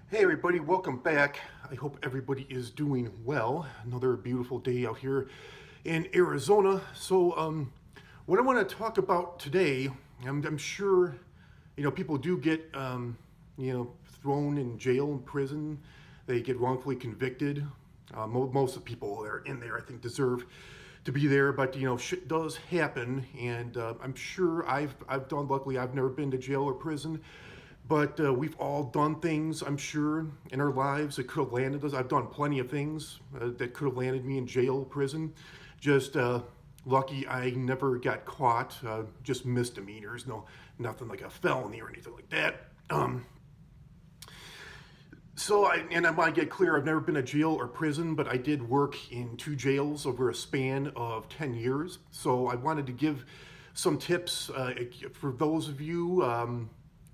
Hey everybody, welcome back. I hope everybody is doing well. Another beautiful day out here in Arizona. What I want to talk about today, I'm sure, people do get, thrown in jail and prison. They get wrongfully convicted. Most of the people that are in there, I think, deserve to be there, but shit does happen, and I'm sure I've done. Luckily, I've never been to jail or prison. But we've all done things, I'm sure, in our lives that could have landed us. I've done plenty of things that could have landed me in jail, prison. Just lucky I never got caught. Just misdemeanors, nothing like a felony or anything like that. I want to get clear, I've never been to jail or prison, but I did work in 2 jails over a span of 10 years. So I wanted to give some tips for those of you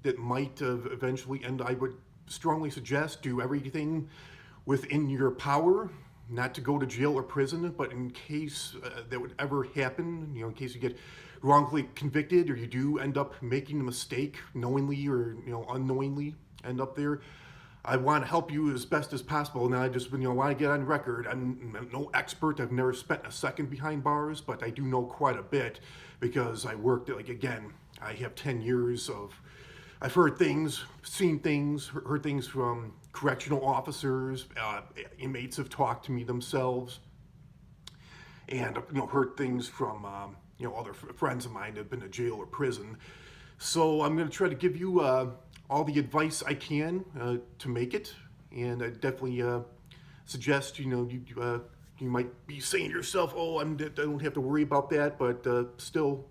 that might eventually end. I would strongly suggest do everything within your power not to go to jail or prison, but in case that would ever happen, in case you get wrongfully convicted or you do end up making a mistake knowingly or unknowingly end up there, I want to help you as best as possible. Now, I just want to get on record. I'm no expert. I've never spent a second behind bars, but I do know quite a bit because I worked. I have 10 years of. I've heard things, seen things, heard things from correctional officers. Inmates have talked to me themselves, and heard things from other friends of mine that have been to jail or prison. So I'm going to try to give you all the advice I can to make it, and I definitely suggest you might be saying to yourself, "Oh, I don't have to worry about that," but still,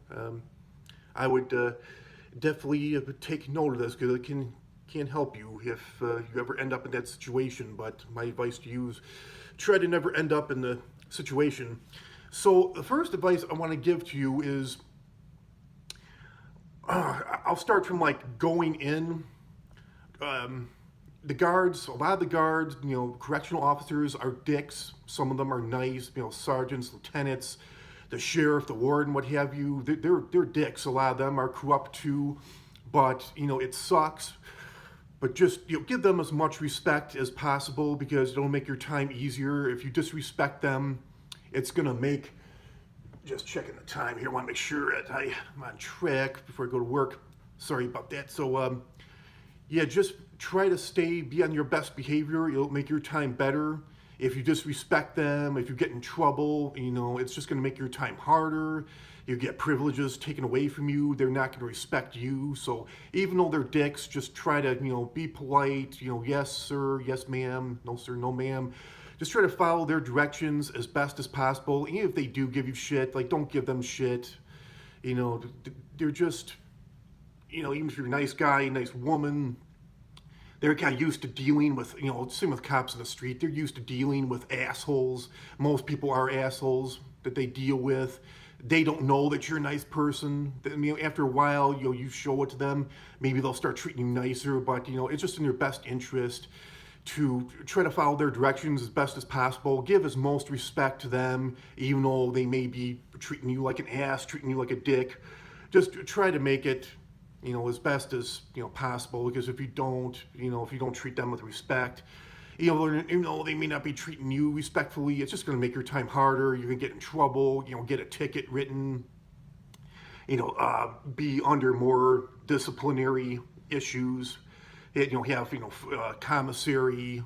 I would definitely take note of this because it can help you if you ever end up in that situation. But my advice to you is try to never end up in the situation. So the first advice I want to give to you is I'll start from going in. The guards, a lot of the guards, correctional officers are dicks. Some of them are nice, sergeants, lieutenants, the sheriff, the warden, what have you. They're dicks. A lot of them are corrupt too, but it sucks. But just give them as much respect as possible because it'll make your time easier. If you disrespect them, it's gonna make. Just checking the time here. I want to make sure that I'm on track before I go to work. Sorry about that. So just try to be on your best behavior. It'll make your time better. If you disrespect them, if you get in trouble, it's just going to make your time harder. You get privileges taken away from you. They're not going to respect you. So even though they're dicks, just try to, be polite. Yes, sir. Yes, ma'am. No, sir. No, ma'am. Just try to follow their directions as best as possible. Even if they do give you shit, don't give them shit. They're just, even if you're a nice guy, nice woman, they're kind of used to dealing with, same with cops in the street. They're used to dealing with assholes. Most people are assholes that they deal with. They don't know that you're a nice person. After a while, you show it to them. Maybe they'll start treating you nicer, but, it's just in your best interest to try to follow their directions as best as possible. Give as most respect to them, even though they may be treating you like an ass, treating you like a dick. Just try to make it as best as possible, because if you don't treat them with respect, even though they may not be treating you respectfully, it's just going to make your time harder. You're going to get in trouble, get a ticket written, be under more disciplinary issues. Have commissary,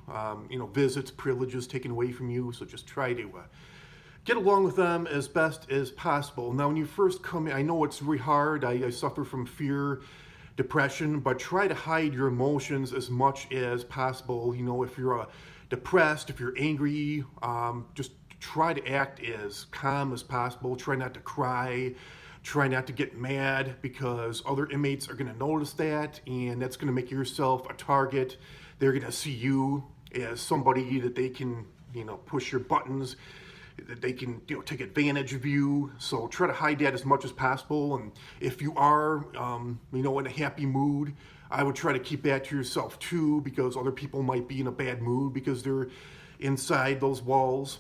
visits, privileges taken away from you. So just try to get along with them as best as possible. Now, when you first come in, I know it's really hard. I suffer from fear, depression, but try to hide your emotions as much as possible. If you're depressed, if you're angry, just try to act as calm as possible. Try not to cry. Try not to get mad, because other inmates are going to notice that, and that's going to make yourself a target. They're going to see you as somebody that they can, push your buttons, that they can take advantage of you. So try to hide that as much as possible. And if you are in a happy mood, I would try to keep that to yourself too, because other people might be in a bad mood because they're inside those walls,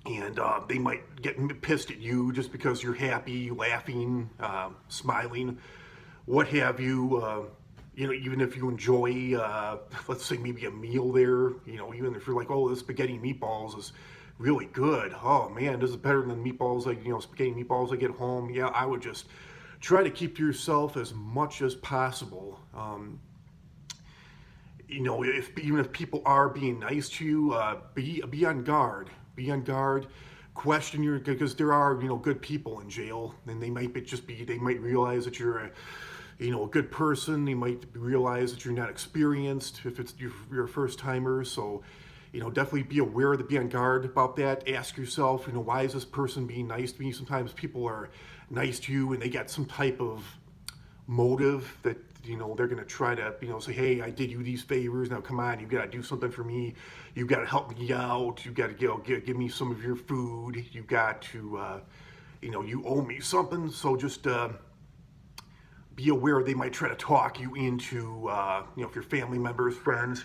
and they might get pissed at you just because you're happy, laughing, smiling, what have you. even if you enjoy, let's say maybe a meal there, even if you're like, oh, this spaghetti and meatballs is really good. Oh man, this is better than meatballs, like, spaghetti and meatballs I get home. Yeah, I would just try to keep to yourself as much as possible. Even if people are being nice to you, be on guard. Be on guard. Question because there are good people in jail, and they might they might realize that you're a good person. They might realize that you're not experienced if you're a first timer. So, definitely be aware to be on guard about that. Ask yourself, why is this person being nice to me? Sometimes people are nice to you and they got some type of motive that they're going to try to say, hey, I did you these favors, now come on, you got to do something for me, you got to help me out, you got to give me some of your food, you got to you owe me something. So just be aware they might try to talk you into if your family members, friends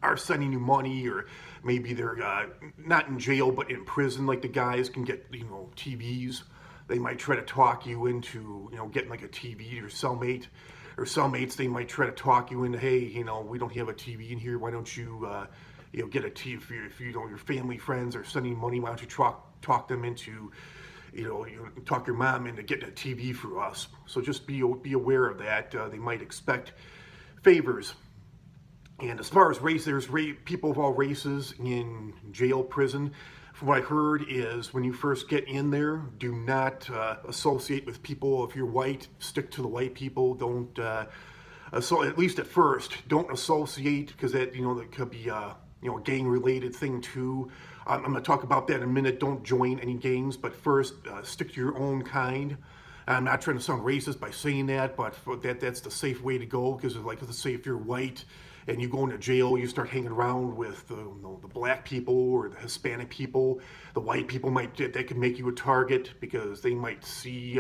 are sending you money, or maybe they're not in jail but in prison, like the guys can get TVs. They might try to talk you into getting like a TV. Your cellmate or cellmates, they might try to talk you into, hey, we don't have a TV in here, why don't you get a TV? If your family friends are sending money, why don't you talk them into talk your mom into getting a TV for us. So just be aware of that. They might expect favors. And as far as race, there's people of all races in jail, prison. From what I heard is when you first get in there, do not associate with people. If you're white, stick to the white people. Don't, so at least at first, don't associate, because that, that could be a gang-related thing too. I'm going to talk about that in a minute. Don't join any gangs, but first, stick to your own kind. I'm not trying to sound racist by saying that, but that's the safe way to go, because like, let's say if you're white and you go into jail, you start hanging around with the black people or the Hispanic people. The white people that could make you a target, because they might see,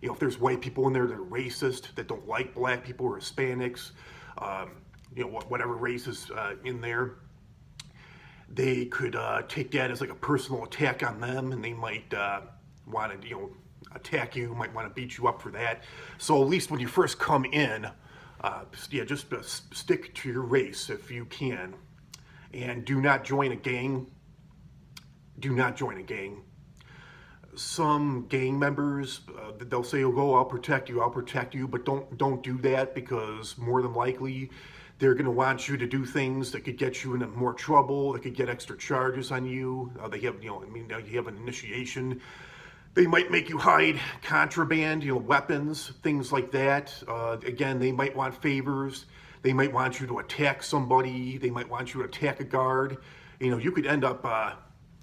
if there's white people in there that are racist, that don't like black people or Hispanics, whatever race is in there, they could take that as like a personal attack on them, and they might want to, attack you, might want to beat you up for that. So at least when you first come in, just stick to your race if you can, and do not join a gang. Do not join a gang. Some gang members, they'll say, "Oh, I'll protect you," but don't do that, because more than likely they're going to want you to do things that could get you into more trouble. That could get extra charges on you. They have, you have an initiation. They might make you hide contraband, weapons, things like that. Again, they might want favors. They might want you to attack somebody. They might want you to attack a guard. You could end up,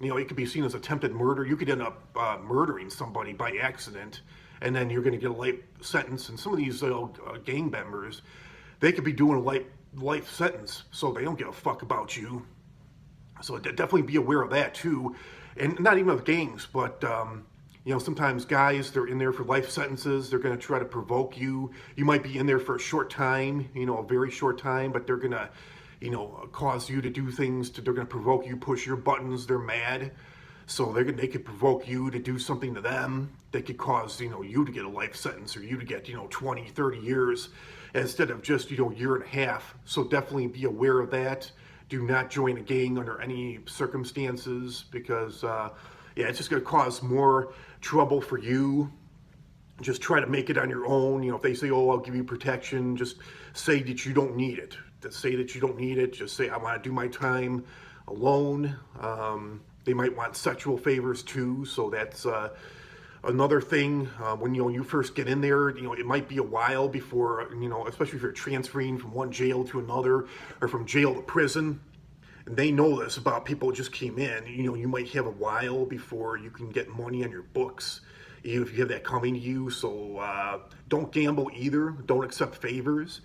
it could be seen as attempted murder. You could end up murdering somebody by accident, and then you're going to get a life sentence. And some of these gang members, they could be doing a life sentence, so they don't give a fuck about you. So definitely be aware of that too. And not even with gangs, but sometimes guys, they're in there for life sentences. They're going to try to provoke you. You might be in there for a short time, a very short time, but they're going to, cause you to do things. They're going to provoke you, push your buttons. They're mad. So they could provoke you to do something to them. They could cause, you to get a life sentence, or you to get, 20, 30 years instead of just, year and a half. So definitely be aware of that. Do not join a gang under any circumstances, because, it's just going to cause more trouble for you. Just try to make it on your own. If they say, oh, I'll give you protection, just say that you don't need it. Say that you don't need it. Just say, I want to do my time alone. They might want sexual favors too. So that's another thing. When you first get in there, it might be a while before, especially if you're transferring from one jail to another, or from jail to prison. And they know this about people who just came in. You might have a while before you can get money on your books, even if you have that coming to you. So don't gamble either. Don't accept favors,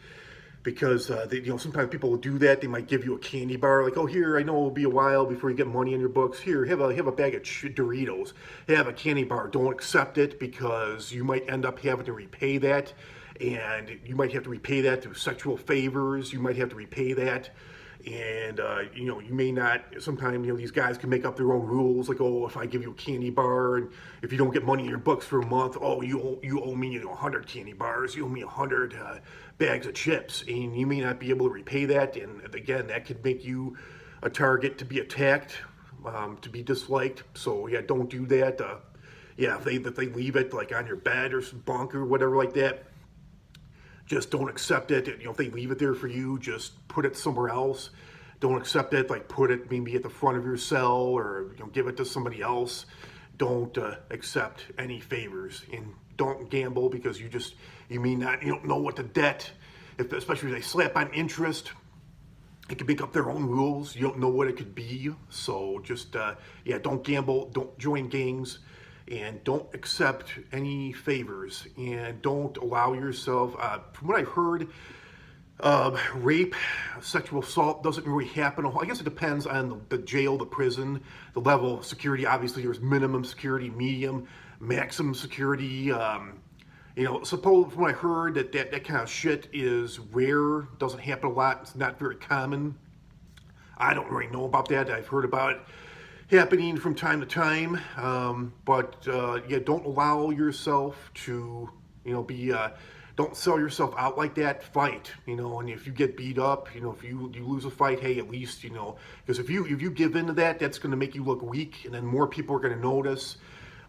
because sometimes people will do that. They might give you a candy bar, like, oh, here, I know it'll be a while before you get money on your books. Here, have a bag of Doritos. Have a candy bar. Don't accept it, because you might end up having to repay that, and you might have to repay that through sexual favors. You might have to repay that, And you may not. Sometimes these guys can make up their own rules, like, oh, if I give you a candy bar, and if you don't get money in your books for a month, oh, you owe me 100 candy bars, you owe me 100 bags of chips, and you may not be able to repay that. And again, that could make you a target to be attacked, to be disliked. So yeah, don't do that. Yeah, if they leave it like on your bed or some bunk or whatever like that, just don't accept it. If they leave it there for you, just put it somewhere else. Don't accept it. Like, put it maybe at the front of your cell, or give it to somebody else. Don't accept any favors, and don't gamble, because you may not know what the debt. Especially if they slap on interest, it can make up their own rules. You don't know what it could be. So just yeah, don't gamble. Don't join gangs. And don't accept any favors, and don't allow yourself, from what I've heard, rape, sexual assault doesn't really happen. I guess it depends on the jail, the prison, the level of security. Obviously, there's minimum security, medium, maximum security. Suppose from what I heard, that kind of shit is rare, doesn't happen a lot, it's not very common. I don't really know about that. I've heard about it happening from time to time, but yeah, don't allow yourself to, be, don't sell yourself out like that. Fight, and if you get beat up, if you lose a fight, hey, at least, because if you give into that, that's going to make you look weak, and then more people are going to notice,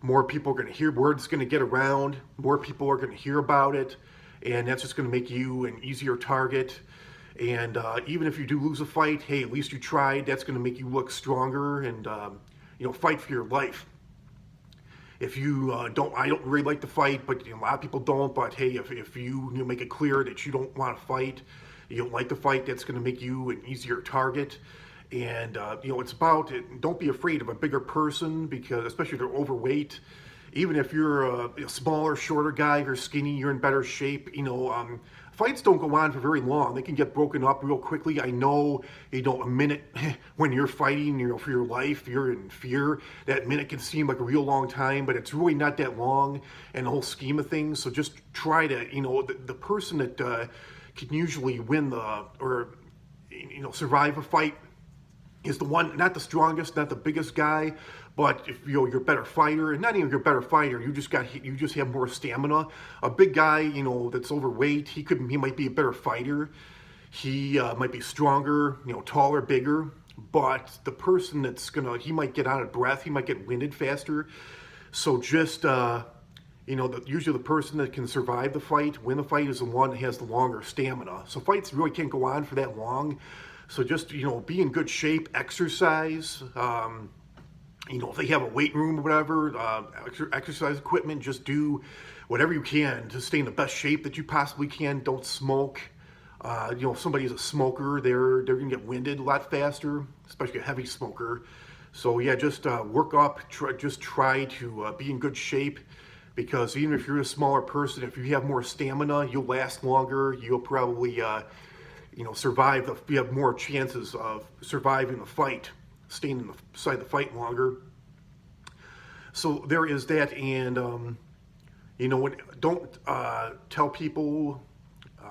more people are going to hear, word's going to get around, more people are going to hear about it, and that's just going to make you an easier target. And even if you do lose a fight, hey, at least you tried. That's going to make you look stronger, and fight for your life. If you I don't really like to fight, but a lot of people don't. But hey, if you make it clear that you don't want to fight, you don't like to fight, that's going to make you an easier target. And it's about it. Don't be afraid of a bigger person, because especially if they're overweight. Even if you're a smaller, shorter guy, if you're skinny, you're in better shape. Fights don't go on for very long. They can get broken up real quickly. I know, a minute when you're fighting, for your life, you're in fear. That minute can seem like a real long time, but it's really not that long in the whole scheme of things. So just try to, the person that can usually win survive a fight is the one, not the strongest, not the biggest guy, but if you're a better fighter, and not even you're a better fighter, you just have more stamina. A big guy, that's overweight, he might be a better fighter. He might be stronger, taller, bigger, but the person he might get out of breath, he might get winded faster. So just, usually the person that can survive the fight, win the fight, is the one that has the longer stamina. So fights really can't go on for that long. So just, be in good shape, exercise, if they have a weight room or whatever, exercise equipment, just do whatever you can to stay in the best shape that you possibly can. Don't smoke. If somebody's a smoker, they're going to get winded a lot faster, especially a heavy smoker. So yeah, just work up, try to be in good shape, because even if you're a smaller person, if you have more stamina, you'll last longer. You'll probably, survive. You have more chances of surviving the fight, staying inside the fight longer. So there is that, and don't tell people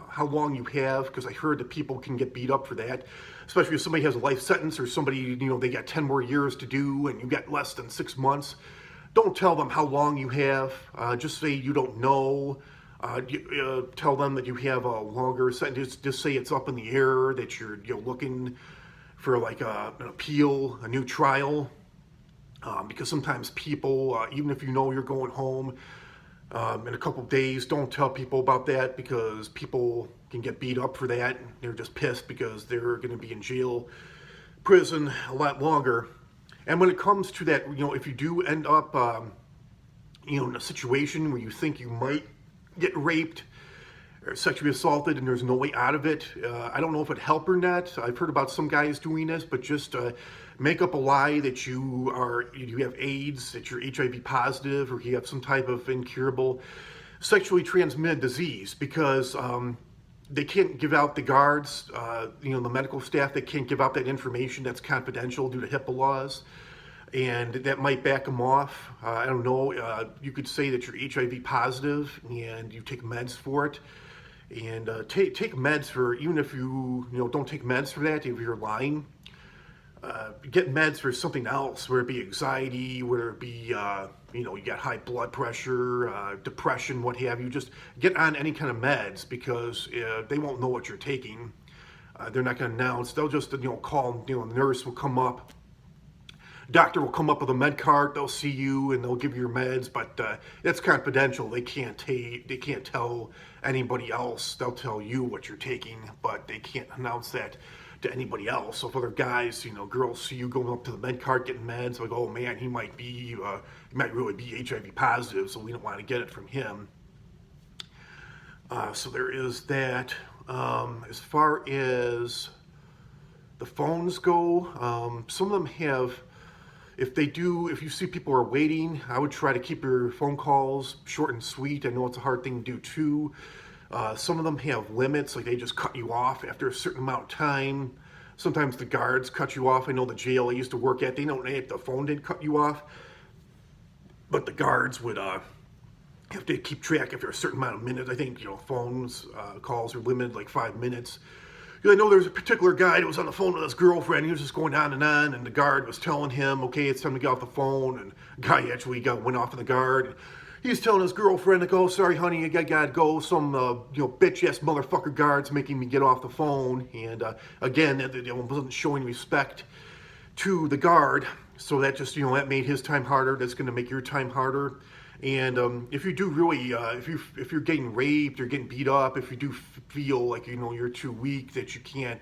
how long you have, because I heard that people can get beat up for that, especially if somebody has a life sentence, or somebody, they got 10 more years to do, and you got less than 6 months. Don't tell them how long you have. Just say you don't know. Tell them that you have a longer sentence. Just say it's up in the air, that you're looking for like an appeal, a new trial, because sometimes people, even if you're going home in a couple days, don't tell people about that, because people can get beat up for that. They're just pissed because they're going to be in jail, prison a lot longer. And when it comes to that, if you do end up, in a situation where you think you might get raped or sexually assaulted and there's no way out of it, I don't know if it'd help or not. I've heard about some guys doing this, but just make up a lie that you have AIDS, that you're HIV positive, or you have some type of incurable sexually transmitted disease, because they can't give out, the guards, the medical staff, they can't give out that information. That's confidential due to HIPAA laws, and that might back them off. I don't know. You could say that you're HIV positive and you take meds for it, And take meds for, even if you don't take meds for that, if you're lying, get meds for something else, whether it be anxiety, whether it be, you got high blood pressure, depression, what have you. Just get on any kind of meds, because they won't know what you're taking. They're not going to announce. They'll just, call, the nurse will come up. Doctor will come up with a med card. They'll see you and they'll give you your meds, but it's confidential. They can't tell anybody else. They'll tell you what you're taking, but they can't announce that to anybody else. So if other guys, girls see you going up to the med card getting meds, like, oh man, he might really be HIV positive, so we don't want to get it from him. So there is that. As far as the phones go, some of them have. If you see people are waiting, I would try to keep your phone calls short and sweet. I know it's a hard thing to do too. Some of them have limits, like they just cut you off after a certain amount of time. Sometimes the guards cut you off. I know the jail I used to work at, the phone didn't cut you off, but the guards would have to keep track after a certain amount of minutes. I think, phones, calls are limited like 5 minutes. I know there's a particular guy that was on the phone with his girlfriend. He was just going on, and the guard was telling him, okay, it's time to get off the phone. And the guy actually went off in the guard. And he was telling his girlfriend, like, oh, sorry, honey, I gotta go. Some, bitch-ass motherfucker guard's making me get off the phone. And, again, it wasn't showing respect to the guard. So that just, that made his time harder. That's going to make your time harder. And if you do really, if you're getting raped or getting beat up, if you do feel like you're too weak, that you can't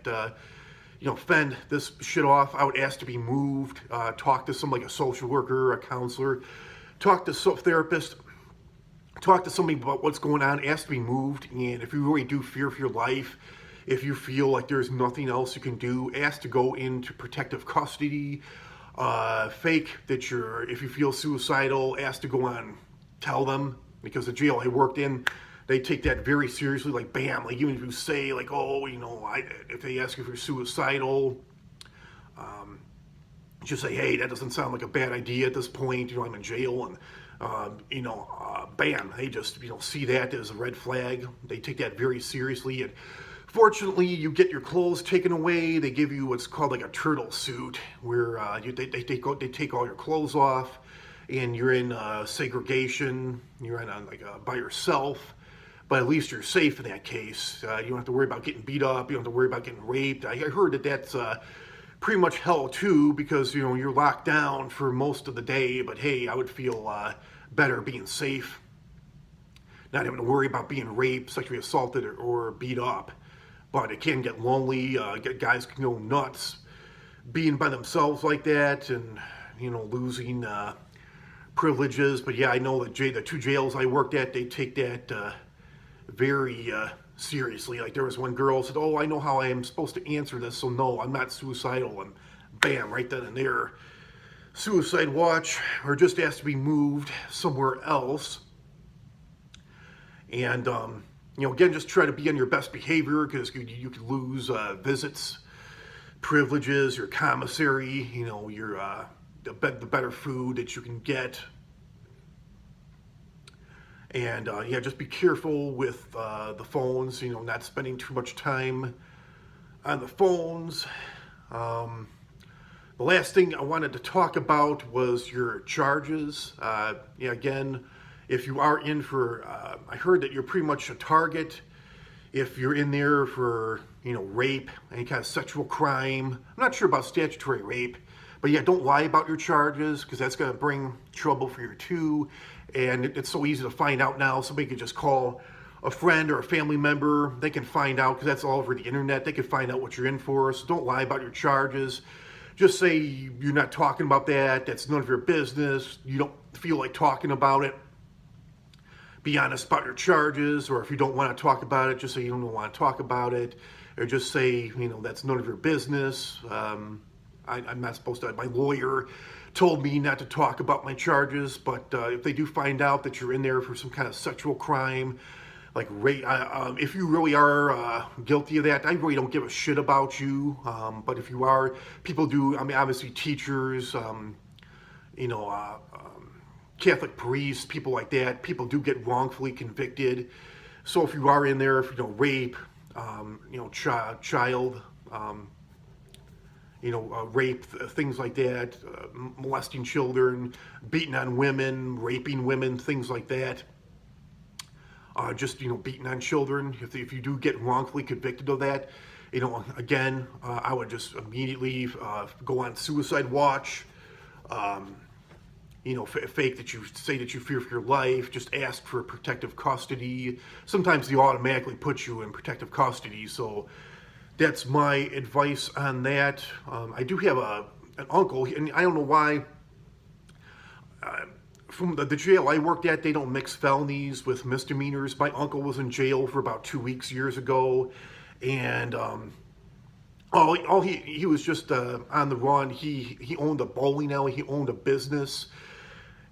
fend this shit off, I would ask to be moved. Talk to somebody, like a social worker, a counselor, talk to a therapist, talk to somebody about what's going on. Ask to be moved. And if you really do fear for your life, if you feel like there's nothing else you can do, ask to go into protective custody. Fake that if you feel suicidal, ask to go on. Tell them, because the jail I worked in, they take that very seriously. Like, bam, like even if you say, like, oh, if they ask if you're suicidal, just say, hey, that doesn't sound like a bad idea at this point. I'm in jail, and bam, they just see that as a red flag. They take that very seriously. And fortunately, you get your clothes taken away. They give you what's called like a turtle suit, where they take all your clothes off. And you're in segregation, you're in by yourself, but at least you're safe in that case. You don't have to worry about getting beat up, you don't have to worry about getting raped. I heard that that's pretty much hell too, because you're locked down for most of the day, but hey, I would feel better being safe, not having to worry about being raped, sexually assaulted, or beat up. But it can get lonely, guys can go nuts being by themselves like that, and losing privileges. But yeah, I know that the two jails I worked at, they take that very seriously. Like, there was one girl said, oh, I know how I am supposed to answer this, so no, I'm not suicidal. And bam, right then and there, suicide watch, or just asked to be moved somewhere else. And again, just try to be on your best behavior, because you could lose visits, privileges, your commissary, your the better food that you can get. And just be careful with the phones, not spending too much time on the phones. The last thing I wanted to talk about was your charges. Again, if you are in for, I heard that you're pretty much a target if you're in there for, rape, any kind of sexual crime. I'm not sure about statutory rape. But yeah, don't lie about your charges, because that's going to bring trouble for you too. And it's so easy to find out now. Somebody could just call a friend or a family member. They can find out, because that's all over the internet. They can find out what you're in for. So don't lie about your charges. Just say you're not talking about that. That's none of your business. You don't feel like talking about it. Be honest about your charges. Or if you don't want to talk about it, just say you don't want to talk about it. Or just say, that's none of your business. I'm not supposed to. My lawyer told me not to talk about my charges, but if they do find out that you're in there for some kind of sexual crime, like rape, if you really are guilty of that, I really don't give a shit about you. But if you are, people do. I mean, obviously teachers, Catholic priests, people like that, people do get wrongfully convicted. So if you are in there, if rape, child, rape, things like that, molesting children, beating on women, raping women, things like that. Just beating on children. If you do get wrongfully convicted of that, again, I would just immediately go on suicide watch. Fake that you say that you fear for your life. Just ask for protective custody. Sometimes they automatically put you in protective custody. So that's my advice on that. I do have an uncle, and I don't know why. From the jail I worked at, they don't mix felonies with misdemeanors. My uncle was in jail for about 2 weeks years ago, and he was just on the run. He owned a bowling alley. He owned a business,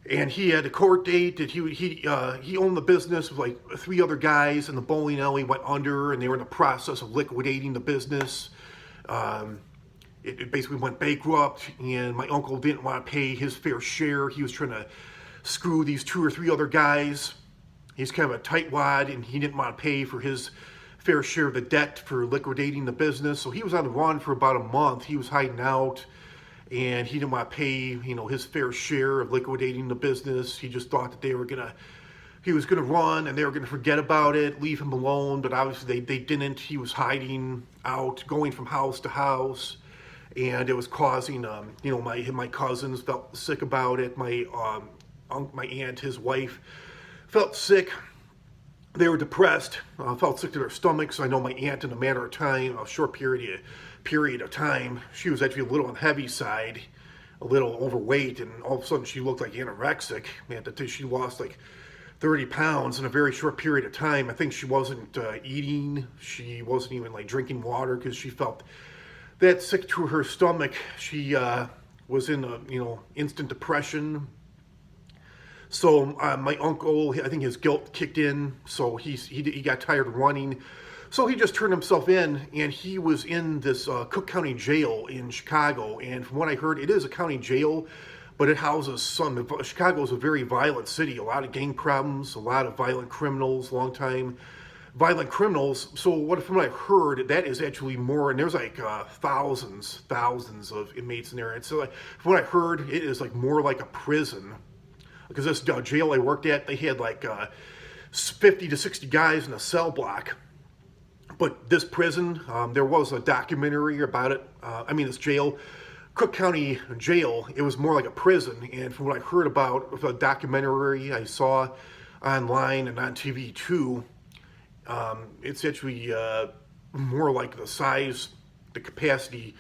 and he had a court date that he owned the business with like 3 other guys, and the bowling alley went under, and they were in the process of liquidating the business. It basically went bankrupt, and my uncle didn't want to pay his fair share. He was trying to screw these 2 or 3 other guys. He's kind of a tightwad, and he didn't want to pay for his fair share of the debt for liquidating the business. So he was on the run for about a month. He was hiding out, and he didn't want to pay, his fair share of liquidating the business. He just thought that he was gonna run, and they were gonna forget about it, leave him alone. But obviously they didn't. He was hiding out, going from house to house, and it was causing, my cousins felt sick about it. My aunt, his wife, felt sick. They were depressed, felt sick to their stomachs. I know my aunt, in a matter of time, a short period of time, she was actually a little on the heavy side, a little overweight, and all of a sudden she looked like anorexic. Man, she lost like 30 pounds in a very short period of time. I think she wasn't eating. She wasn't even like drinking water because she felt that sick to her stomach. She was in instant depression. So my uncle, I think his guilt kicked in, so he got tired of running. So he just turned himself in, and he was in this Cook County jail in Chicago. And from what I heard, it is a county jail, but it houses Chicago is a very violent city, a lot of gang problems, a lot of violent criminals, long-time violent criminals. So from what I heard, that is actually more, and there's like thousands of inmates in there. And so from what I heard, it is like more like a prison. Because this jail I worked at, they had like 50 to 60 guys in a cell block. But this prison, there was a documentary about it. This jail, Cook County Jail, it was more like a prison. And from what I heard about the documentary I saw online and on TV too, it's actually more like the size, the capacity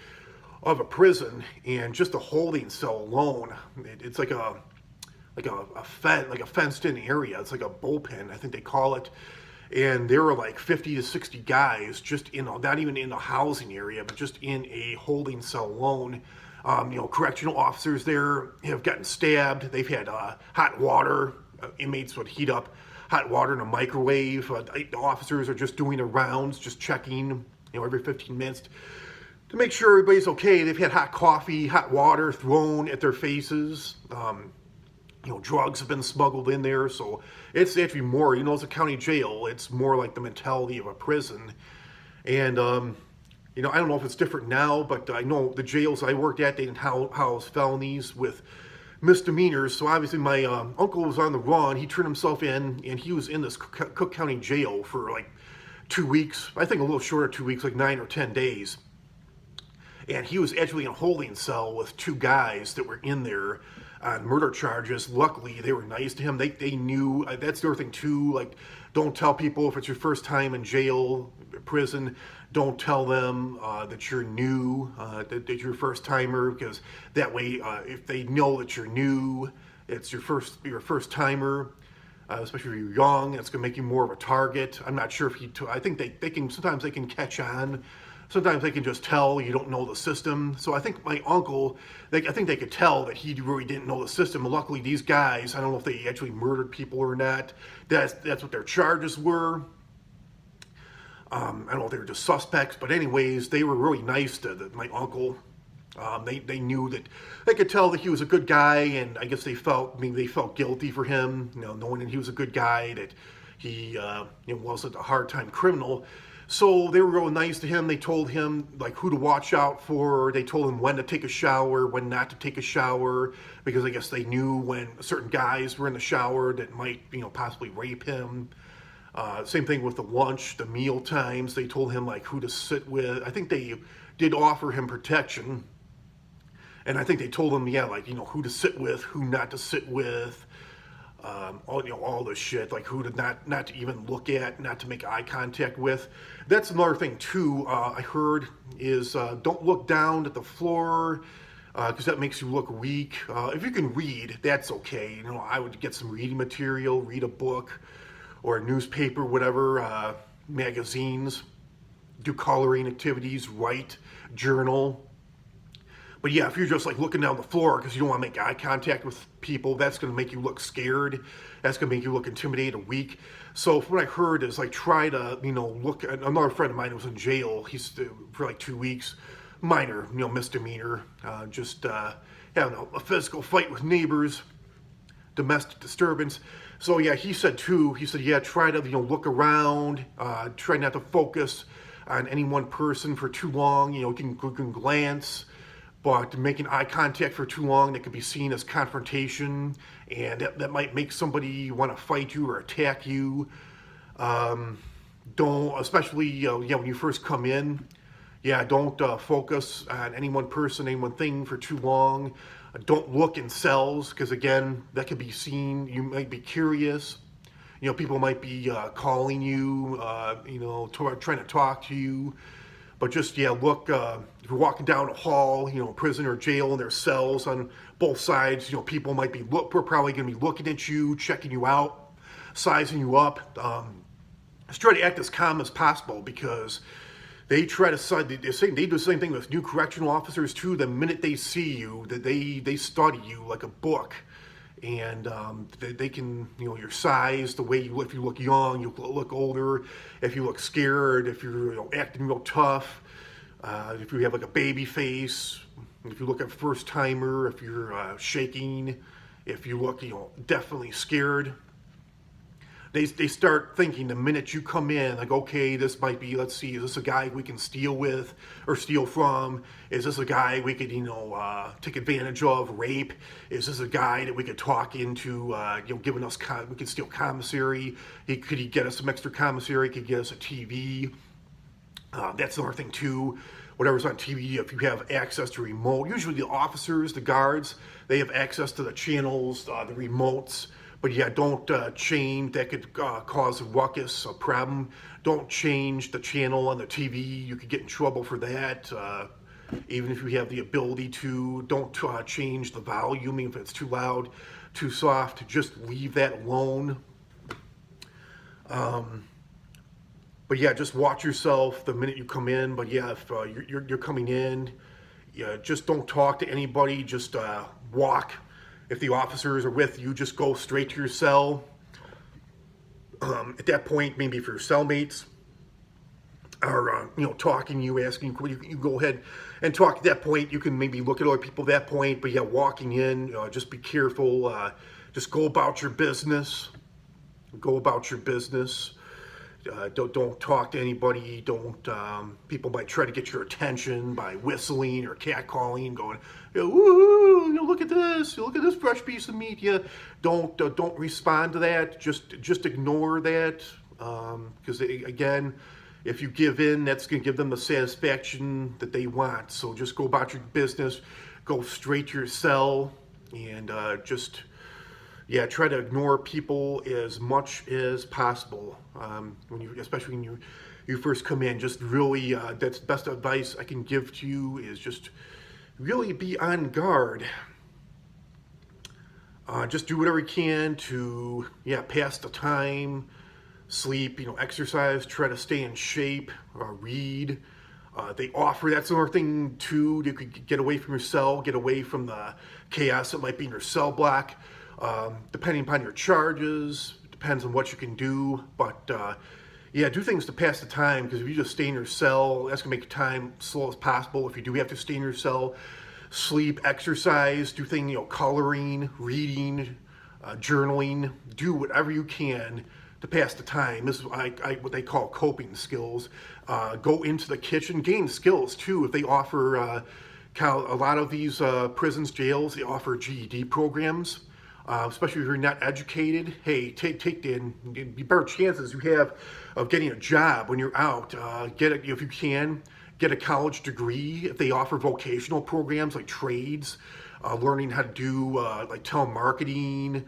of a prison. And just a holding cell alone, it's like a fenced-in area. It's like a bullpen, I think they call it. And there were like 50 to 60 guys just not even in a housing area, but just in a holding cell alone. Correctional officers there have gotten stabbed. They've had hot water. Inmates would heat up hot water in a microwave. The officers are just doing their rounds, just checking, every 15 minutes to make sure everybody's okay. They've had hot coffee, hot water thrown at their faces. Drugs have been smuggled in there, so it's actually more, it's a county jail. It's more like the mentality of a prison. And, I don't know if it's different now, but I know the jails I worked at, they didn't house felonies with misdemeanors. So obviously my uncle was on the run. He turned himself in, and he was in this Cook County jail for like 2 weeks. I think a little shorter, 2 weeks, like 9 or 10 days. And he was actually in a holding cell with 2 guys that were in there on murder charges. Luckily, they were nice to him. They knew. That's the other thing too. Like, don't tell people if it's your first time in jail, prison. Don't tell them that you're new, that you're a first timer, because that way, if they know that you're new, it's your first timer. Especially if you're young, it's gonna make you more of a target. I'm not sure if I think they can. Sometimes they can catch on. Sometimes they can just tell you don't know the system. So I think my uncle, I think they could tell that he really didn't know the system. And luckily, these guys, I don't know if they actually murdered people or not. That's what their charges were. I don't know if they were just suspects, but anyways, they were really nice to my uncle. They knew that they could tell that he was a good guy, and I guess they felt guilty for him, knowing that he was a good guy, that he wasn't a hard-time criminal. So they were real nice to him. They told him like who to watch out for. They told him when to take a shower, when not to take a shower, because I guess they knew when certain guys were in the shower that might, possibly rape him. Same thing with the lunch, the meal times. They told him like who to sit with. I think they did offer him protection, and I think they told him, who to sit with, who not to sit with. All this shit, like who to not to even look at, not to make eye contact with. That's another thing too. I heard is don't look down at the floor because that makes you look weak. If you can read, that's okay. I would get some reading material, read a book or a newspaper, whatever, magazines. Do coloring activities, write, journal. But yeah, if you're just like looking down the floor because you don't want to make eye contact with people, that's going to make you look scared. That's going to make you look intimidated or weak. So what I heard is like try to, look at another friend of mine who was in jail. He's for like 2 weeks, minor, misdemeanor, just having a physical fight with neighbors, domestic disturbance. So yeah, he said yeah, try to, look around, try not to focus on any one person for too long. You can glance. But making eye contact for too long, that could be seen as confrontation, and that might make somebody want to fight you or attack you. Don't, especially when you first come in, don't focus on any one person, any one thing for too long. Don't look in cells, because again, that could be seen. You might be curious. People might be calling you, trying to talk to you. But just, look, if you're walking down a hall, prison or jail, and there's cells on both sides, people might be, we're probably going to be looking at you, checking you out, sizing you up. Just try to act as calm as possible, because they try to, they do the same thing with new correctional officers too. The minute they see you, that they study you like a book. And they can, your size, the way you look, if you look young, you look older, if you look scared, if you're acting real tough, if you have like a baby face, if you look a first timer, if you're shaking, if you look, definitely scared. They start thinking the minute you come in, like, okay, this might be, let's see, is this a guy we can steal with or steal from? Is this a guy we could, take advantage of, rape? Is this a guy that we could talk into, giving us, we could steal commissary? Could he get us some extra commissary? Could he get us a TV? That's another thing too. Whatever's on TV, if you have access to remote, usually the officers, the guards, they have access to the channels, the remotes. But yeah, don't change, that could cause a ruckus, a problem. Don't change the channel on the TV, you could get in trouble for that. Even if you have the ability to, don't change the volume, if it's too loud, too soft, just leave that alone. But yeah, just watch yourself the minute you come in. But yeah, if you're coming in, just don't talk to anybody, just walk. If the officers are with you, just go straight to your cell. At that point, maybe if your cellmates are, talking to you, asking you go ahead and talk at that point. You can maybe look at other people at that point. But yeah, walking in, just be careful. Just go about your business. Go about your business. Don't talk to anybody. Don't. People might try to get your attention by whistling or catcalling, going, "Woo! Look at this! Look at this fresh piece of meat." Yeah, don't respond to that. Just ignore that, because again, if you give in, that's going to give them the satisfaction that they want. So just go about your business. Go straight to your cell, and try to ignore people as much as possible. Especially when you first come in, just really, that's the best advice I can give to you, is just really be on guard. Just do whatever you can to, pass the time, sleep, exercise, try to stay in shape, read. They offer, that's another thing too, you could get away from your cell, get away from the chaos that might be in your cell block. Depending upon your charges, depends on what you can do, but do things to pass the time, because if you just stay in your cell, that's gonna make your time slow as possible. If you do have to stay in your cell, sleep, exercise, do things, coloring, reading, journaling, do whatever you can to pass the time. This is what they call coping skills. Go into the kitchen, gain skills too. If they offer, a lot of these prisons, jails, they offer GED programs. Especially if you're not educated, hey, take the better chances you have of getting a job when you're out. Get it if you can. Get a college degree. If they offer vocational programs like trades, learning how to do like telemarketing,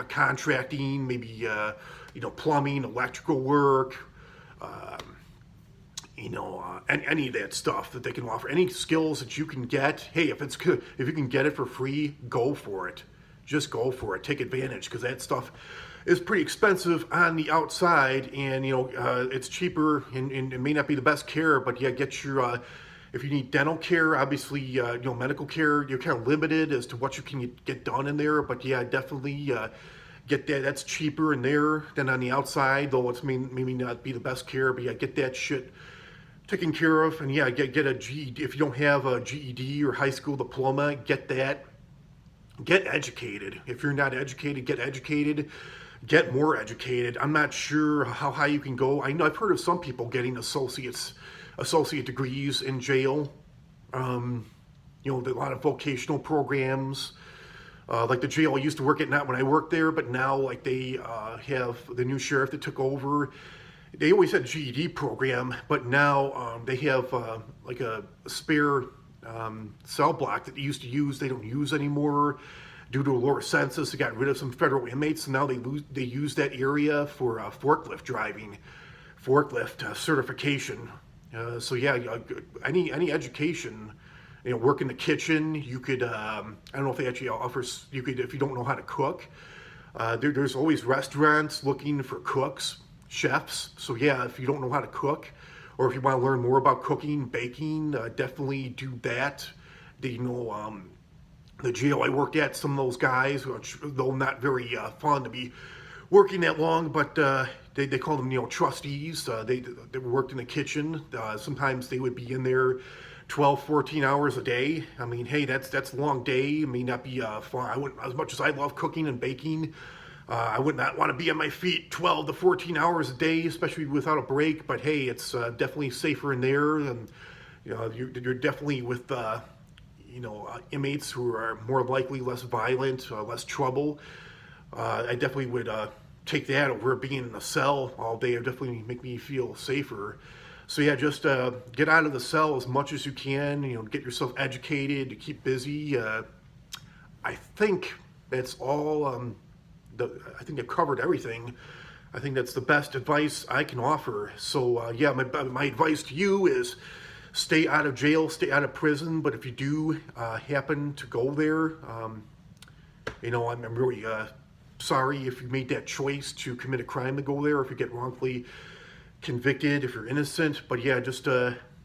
contracting, maybe plumbing, electrical work. Any of that stuff that they can offer, any skills that you can get. Hey, if you can get it for free, go for it. Just go for it. Take advantage, because that stuff is pretty expensive on the outside, and it's cheaper, and it may not be the best care, but yeah, get your. If you need dental care, obviously, medical care, you're kind of limited as to what you can get done in there. But yeah, definitely get that. That's cheaper in there than on the outside, though it's maybe not be the best care. But yeah, get that shit taken care of, and yeah, get a GED. If you don't have a GED or high school diploma, get that. Get educated. If you're not educated, get educated. Get more educated. I'm not sure how high you can go. I know I've heard of some people getting associate degrees in jail. A lot of vocational programs. Like the jail I used to work at, not when I worked there, but now like they have the new sheriff that took over. They always had a GED program, but now they have like a spare cell block that they used to use. They don't use anymore due to a lower census. They got rid of some federal inmates, and now they use that area for forklift driving, forklift certification. So yeah, any education, work in the kitchen. You could I don't know if they actually offer. You could, if you don't know how to cook. There's always restaurants looking for cooks, chefs. So yeah, if you don't know how to cook, or if you want to learn more about cooking, baking, definitely do that. The jail I worked at, some of those guys, which though not very fun to be working that long, but they call them trustees. They worked in the kitchen. Sometimes they would be in there 12, 14 hours a day. I mean, hey, that's a long day. It may not be fun. I wouldn't, as much as I love cooking and baking, I would not want to be on my feet 12 to 14 hours a day, especially without a break. But hey, it's definitely safer in there, and you're definitely with inmates who are more likely less violent, less trouble. I definitely would take that over being in a cell all day. It definitely make me feel safer. So yeah, just get out of the cell as much as you can. Get yourself educated, keep busy. I think that's all. I think I've covered everything. I think that's the best advice I can offer. So yeah, my advice to you is stay out of jail, stay out of prison. But if you do happen to go there, I'm really sorry if you made that choice to commit a crime to go there, if you get wrongfully convicted, if you're innocent. But yeah, just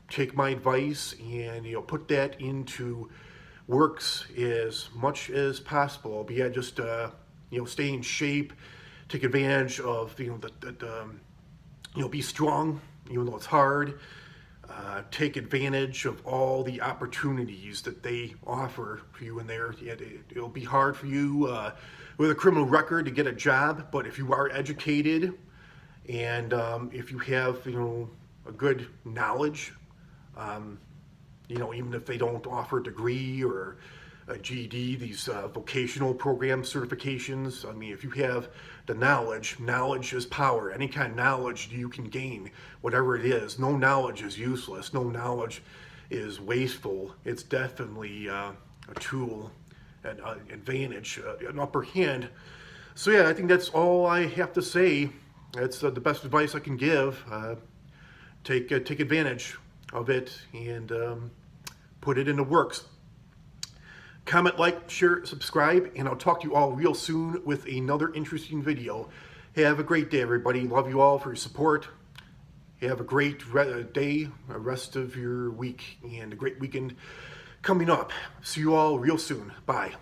take my advice and put that into works as much as possible. But yeah, just stay in shape, take advantage of be strong even though it's hard. Take advantage of all the opportunities that they offer for you in there. Yeah, it'll be hard for you with a criminal record to get a job, but if you are educated and if you have a good knowledge, even if they don't offer a degree or a GED, these vocational program certifications. I mean, if you have the knowledge is power. Any kind of knowledge you can gain, whatever it is. No knowledge is useless. No knowledge is wasteful. It's definitely a tool, an advantage, an upper hand. So yeah, I think that's all I have to say. That's the best advice I can give. Take advantage of it and put it into works. Comment, like, share, subscribe, and I'll talk to you all real soon with another interesting video. Hey, have a great day, everybody. Love you all for your support. Have a great day, rest of your week, and a great weekend coming up. See you all real soon. Bye.